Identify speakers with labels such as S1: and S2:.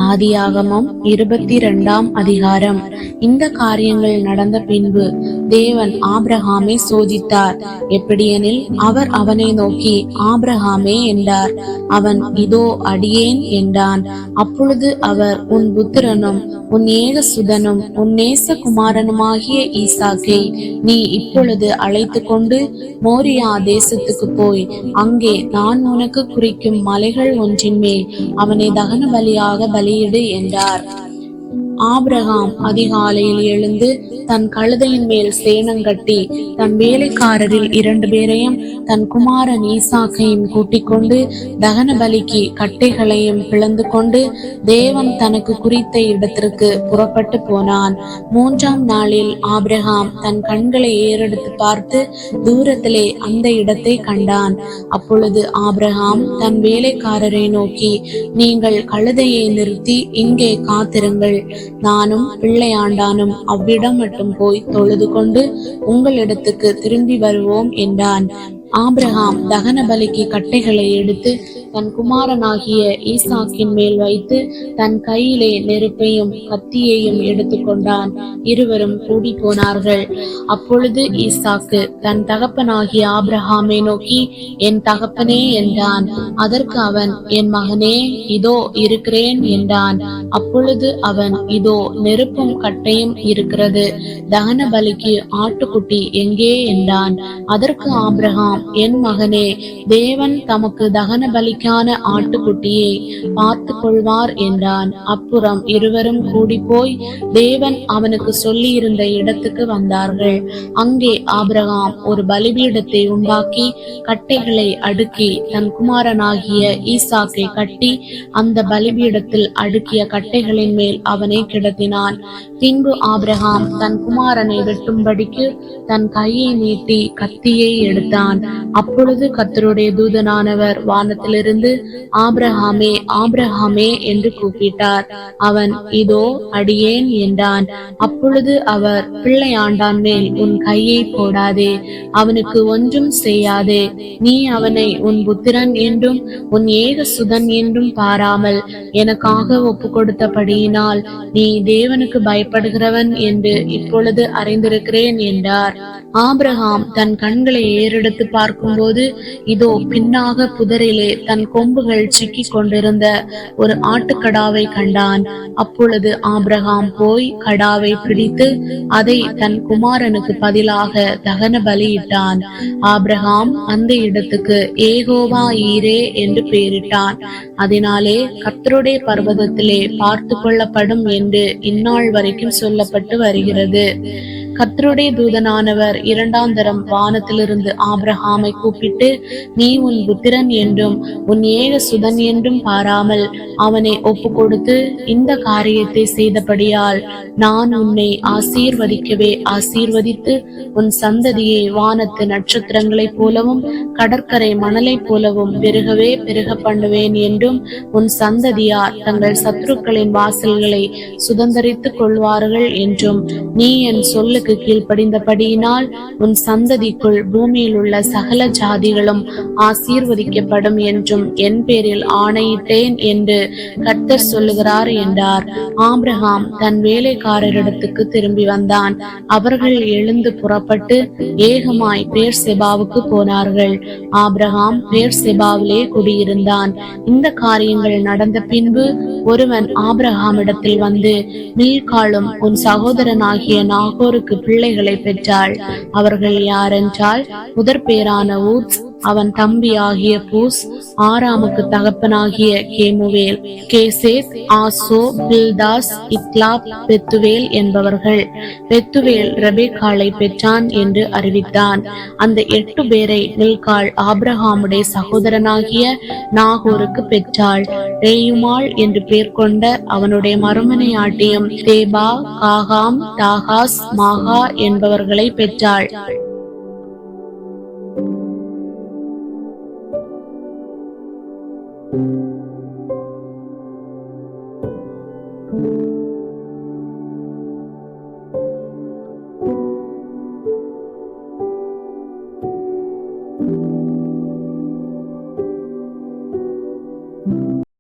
S1: ஆதியாகமம் 22ஆம் அதிகாரம். இந்த காரியங்கள் நடந்த பின்பு தேவன் ஆபிரகாமை சோதித்தார். எப்படியெனில், அவர் அவனை நோக்கி, ஆபிரகாமே என்றார். அவன், இதோ அடியேன் என்றான். அப்பொழுது அவர், உன் புத்திரனும் உன் ஏகசுதனும் உன் நேசகுமாரனுமாகிய ஈசாக்கை நீ இப்பொழுது அழைத்து கொண்டு மோரியா தேசத்துக்கு போய் அங்கே நான் உனக்கு குறிக்கும் மலைகள் ஒன்றின் மேல் அவனை தகன பலியாக பலியிடு என்றார். ஆபிரகாம் அதிகாலையில் எழுந்து தன் கழுதையின் மேல் சேணங்கட்டி தன் வேலைக்காரரில் 2 பேரையும் தன் குமாரன் ஈசாக்கையும் கூட்டிக் கொண்டு தகன பலிக்கு கட்டைகளையும் பிளந்து கொண்டு தேவன் தனக்கு குறித்த இடத்திற்கு புறப்பட்டு போனான். 3ஆம் நாளில் ஆபிரகாம் தன் கண்களை ஏறெடுத்து பார்த்து தூரத்திலே அந்த இடத்தை கண்டான். அப்பொழுது ஆபிரகாம் தன் வேலைக்காரரை நோக்கி, நீங்கள் கழுதையை நிறுத்தி இங்கே காத்திருங்கள், நானும் பிள்ளையாண்டானும் அவ்விடம் மட்டும் போய் தொழுது கொண்டு உங்களிடத்துக்கு திரும்பி வருவோம் என்றான். ஆபிரகாம் தகன பலிக்கு கட்டைகளை எடுத்து தன் குமாரனாகிய ஈசாக்கின் மேல் வைத்து தன் கையிலே நெருப்பையும் கத்தியையும் எடுத்துக்கொண்டான். இருவரும் கூடி போனார்கள். அப்பொழுது ஈசாக்கு தன் தகப்பனாகிய ஆபிரகாமை நோக்கி, என் தகப்பனே என்றான். அதற்கு அவன், என் மகனே, இதோ இருக்கிறேன் என்றான். அப்பொழுது அவன், இதோ நெருப்பும் கட்டையும் இருக்கிறது, தகன பலிக்கு ஆட்டுக்குட்டி எங்கே என்றான். அதற்கு ஆபிரகாம், என் மகனே, தேவன் தமக்கு தகன பலிக்கான ஆட்டுக்குட்டியை பார்த்து கொள்வார் என்றான். அப்புறம் இருவரும் கூடி போய் தேவன் அவனுக்கு சொல்லி இருந்த இடத்துக்கு வந்தார்கள். அங்கே ஆபிரகாம் ஒரு பலிபீடத்தை உண்டாக்கி கட்டைகளை அடுக்கி தன் குமாரனாகிய ஈசாக்கை கட்டி அந்த பலிபீடத்தில் அடுக்கிய கட்டைகளின் மேல் அவனை கிடத்தினான். பின்பு ஆபிரகாம் தன் குமாரனை வெட்டும்படிக்கு தன் கையை நீட்டி கத்தியை எடுத்தான். அப்பொழுது கர்த்தருடைய தூதனானவர் வானத்திலிருந்து, ஆபிரகாமே, ஆபிரகாமே என்று கூப்பிட்டார். அவன், இதோ அடியேன் என்றான். அப்பொழுது அவர், பிள்ளையாண்டான் மேல் உன் கையை போடாதே, அவனுக்கு ஒன்றும் செய்யாதே. நீ அவனை உன் புத்திரன் என்றும் உன் ஏகசுதன் என்றும் பாராமல் எனக்காக ஒப்பு கொடுத்தபடியினால் நீ தேவனுக்கு பயப்படுகிறவன் என்று இப்பொழுது அறிந்திருக்கிறேன் என்றார். ஆபிரகாம் தன் கண்களை ஏறெடுத்து பார்க்கும்போது இதோ பின்னாக புதரிலே தன் கொம்புகள் சிக்கி கொண்டிருந்த ஒரு ஆட்டுக்கடாவை கண்டான். அப்பொழுது ஆபிரகாம் போய் கடாவை பிடித்து அதை தன் குமாரனுக்கு பதிலாக தகன பலியிட்டான். ஆபிரகாம் அந்த இடத்துக்கு ஏகோவா ஈரே என்று பெயரிட்டான். அதனாலே கர்த்தருடைய பர்வதத்திலே பார்த்து கொள்ளப்படும் என்று இந்நாள் வரைக்கும் சொல்லப்பட்டு வருகிறது. கர்த்தருடைய தூதனானவர் 2ஆம் தரம் வானத்திலிருந்து ஆபிரகாமை கூப்பிட்டு, நீ உன் புத்திரன் என்றும் உன் ஏகசுதன் என்றும் பாராமல் அவனை ஒப்பு கொடுத்து இந்த காரியத்தை செய்தபடியால் நான் உன்னை ஆசீர்வதிக்கவே ஆசீர்வதித்து உன் சந்ததியை வானத்து நட்சத்திரங்களைப் போலவும் கடற்கரை மணலைப் போலவும் பெருகவே பெருக பண்ணுவேன் என்றும் உன் சந்ததியார் தங்கள் சத்துருக்களின் வாசல்களை சுதந்தரித்துக் கொள்வார்கள் என்றும் நீ என் சொல்லுக்கு கீழ்ப்படிந்தபடியினால் உன் சந்ததிக்குள் பூமியில் உள்ள சகல ஜாதிகளும் ஆசீர்வதிக்கப்படும் என்றும் என் பேரில் ஆணையிட்டேன் என்று கர்த்தர் சொல்லுகிறார் என்றார். ஆபிரகாம் தன் வேலைக்காரரிடத்துக்கு திரும்பி வந்தான். அவர்கள் எழுந்து புறப்பட்டு ஏகமாய் பேர்செபாவுக்கு போனார்கள். ஆபிரகாம் பேர்செபாவிலே குடியிருந்தான். இந்த காரியங்கள் நடந்த பின்பு ஒருவன் ஆபிரகாமிடத்தில் வந்து, மில்காளும் உன் சகோதரனாகிய நாகோருக்கு பிள்ளைகளை பெற்றாள். அவர்கள் யாரென்றால், முதற் பேரான ஊத்ஸ், அவன் தம்பி ஆகிய பூஸ், ஆராமுக்கு தகப்பனாகிய கேமுவேல், கேசேத், ஆசோ, பில்தாஸ், இத்லாப், பெத்துவேல் என்பவர்கள். பெத்துவேல் ரெபெக்காளை பெற்றான் என்று அறிவித்தான். அந்த 8 பேரை மில்காள் ஆபிரகாமுடைய சகோதரனாகிய நாகோருக்கு பெற்றாள். ரேயுமாள் என்று பேர் கொண்ட அவனுடைய மறுமனையாட்டியும் தேபா, காகாம், தாகாஸ், மாகா என்பவர்களை பெற்றாள்.
S2: you.